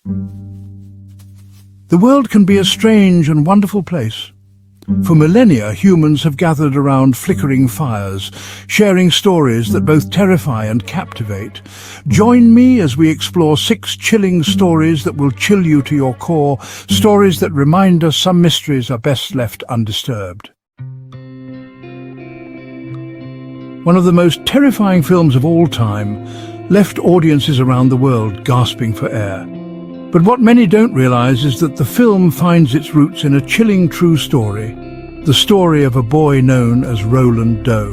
The world can be a strange and wonderful place. For millennia, humans have gathered around flickering fires, sharing stories that both terrify and captivate. Join me as we explore 6 chilling stories that will chill you to your core, stories that remind us some mysteries are best left undisturbed. One of the most terrifying films of all time left audiences around the world gasping for air. But what many don't realize is that the film finds its roots in a chilling true story, the story of a boy known as Roland Doe.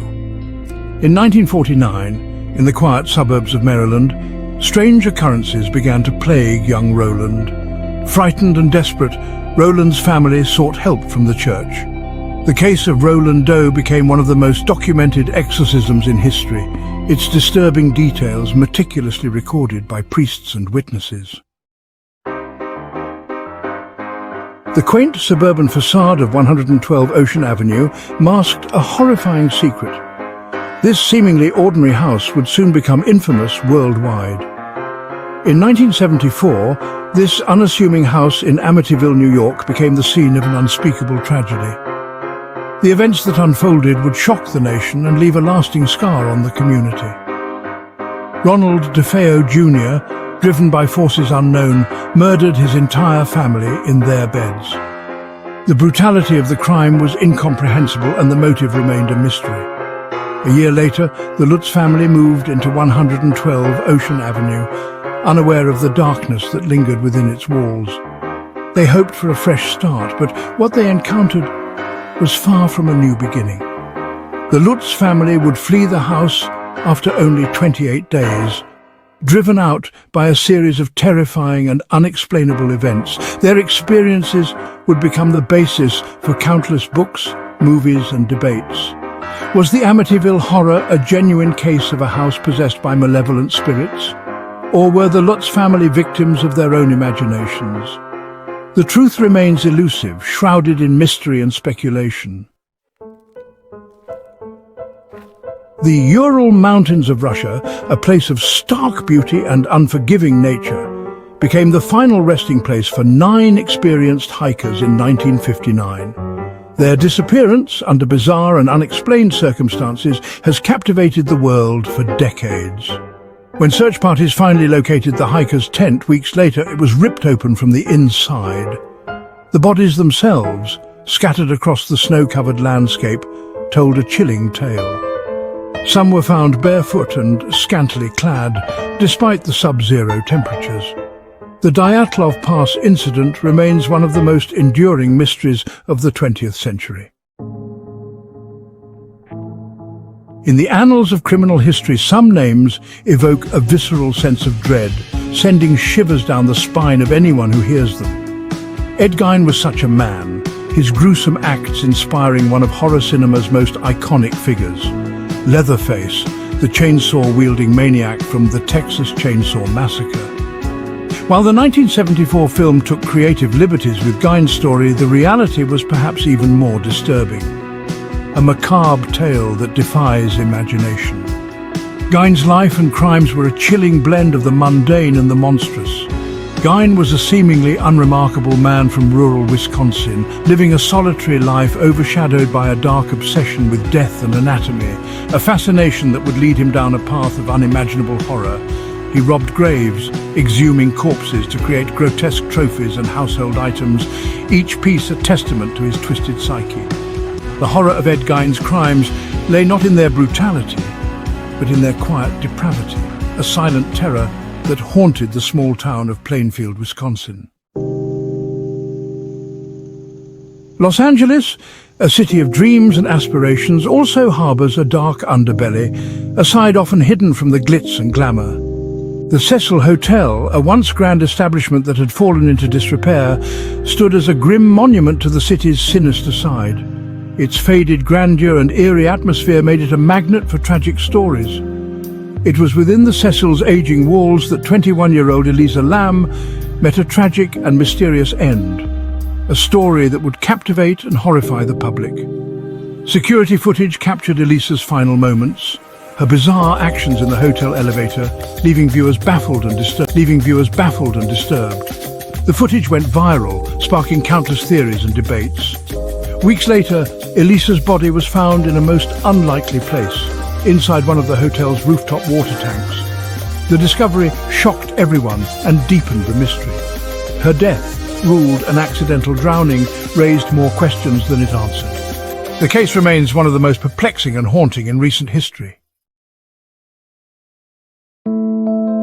In 1949, in the quiet suburbs of Maryland, strange occurrences began to plague young Roland. Frightened and desperate, Roland's family sought help from the church. The case of Roland Doe became one of the most documented exorcisms in history, its disturbing details meticulously recorded by priests and witnesses. The quaint suburban facade of 112 Ocean Avenue masked a horrifying secret. This seemingly ordinary house would soon become infamous worldwide. In 1974, this unassuming house in Amityville, New York, became the scene of an unspeakable tragedy. The events that unfolded would shock the nation and leave a lasting scar on the community. Ronald DeFeo Jr., driven by forces unknown, murdered his entire family in their beds. The brutality of the crime was incomprehensible and the motive remained a mystery. A year later, the Lutz family moved into 112 Ocean Avenue, unaware of the darkness that lingered within its walls. They hoped for a fresh start, but what they encountered was far from a new beginning. The Lutz family would flee the house after only 28 days, driven out by a series of terrifying and unexplainable events. Their experiences would become the basis for countless books, movies, and debates. Was the Amityville horror a genuine case of a house possessed by malevolent spirits? Or were the Lutz family victims of their own imaginations? The truth remains elusive, shrouded in mystery and speculation. The Ural Mountains of Russia, a place of stark beauty and unforgiving nature, became the final resting place for 9 experienced hikers in 1959. Their disappearance, under bizarre and unexplained circumstances, has captivated the world for decades. When search parties finally located the hikers' tent weeks later, it was ripped open from the inside. The bodies themselves, scattered across the snow-covered landscape, told a chilling tale. Some were found barefoot and scantily clad, despite the sub-zero temperatures. The Dyatlov Pass incident remains one of the most enduring mysteries of the 20th century. In the annals of criminal history, some names evoke a visceral sense of dread, sending shivers down the spine of anyone who hears them. Ed Gein was such a man, his gruesome acts inspiring one of horror cinema's most iconic figures. Leatherface, the chainsaw-wielding maniac from the Texas Chainsaw Massacre. While the 1974 film took creative liberties with Gein's story, the reality was perhaps even more disturbing. A macabre tale that defies imagination. Gein's life and crimes were a chilling blend of the mundane and the monstrous. Gein was a seemingly unremarkable man from rural Wisconsin, living a solitary life overshadowed by a dark obsession with death and anatomy, a fascination that would lead him down a path of unimaginable horror. He robbed graves, exhuming corpses to create grotesque trophies and household items, each piece a testament to his twisted psyche. The horror of Ed Gein's crimes lay not in their brutality, but in their quiet depravity, a silent terror that haunted the small town of Plainfield, Wisconsin. Los Angeles, a city of dreams and aspirations, also harbors a dark underbelly, a side often hidden from the glitz and glamour. The Cecil Hotel, a once grand establishment that had fallen into disrepair, stood as a grim monument to the city's sinister side. Its faded grandeur and eerie atmosphere made it a magnet for tragic stories. It was within the Cecil's aging walls that 21-year-old Elisa Lam met a tragic and mysterious end, a story that would captivate and horrify the public. Security footage captured Elisa's final moments, her bizarre actions in the hotel elevator, leaving viewers baffled and disturbed. The footage went viral, sparking countless theories and debates. Weeks later, Elisa's body was found in a most unlikely place, inside one of the hotel's rooftop water tanks. The discovery shocked everyone and deepened the mystery. Her death, ruled an accidental drowning, raised more questions than it answered. The case remains one of the most perplexing and haunting in recent history.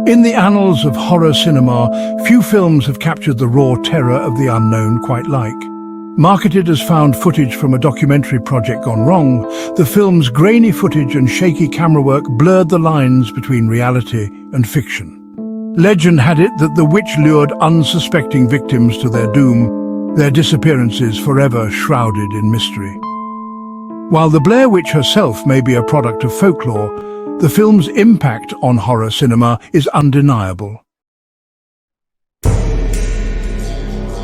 In the annals of horror cinema, few films have captured the raw terror of the unknown quite like. Marketed as found footage from a documentary project gone wrong, the film's grainy footage and shaky camera work blurred the lines between reality and fiction. Legend had it that the witch lured unsuspecting victims to their doom, their disappearances forever shrouded in mystery. While the Blair Witch herself may be a product of folklore, the film's impact on horror cinema is undeniable.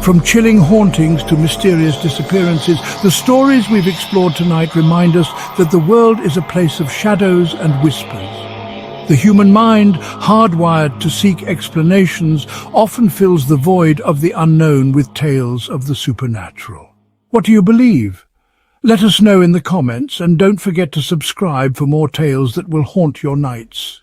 From chilling hauntings to mysterious disappearances, the stories we've explored tonight remind us that the world is a place of shadows and whispers. The human mind, hardwired to seek explanations, often fills the void of the unknown with tales of the supernatural. What do you believe? Let us know in the comments, and don't forget to subscribe for more tales that will haunt your nights.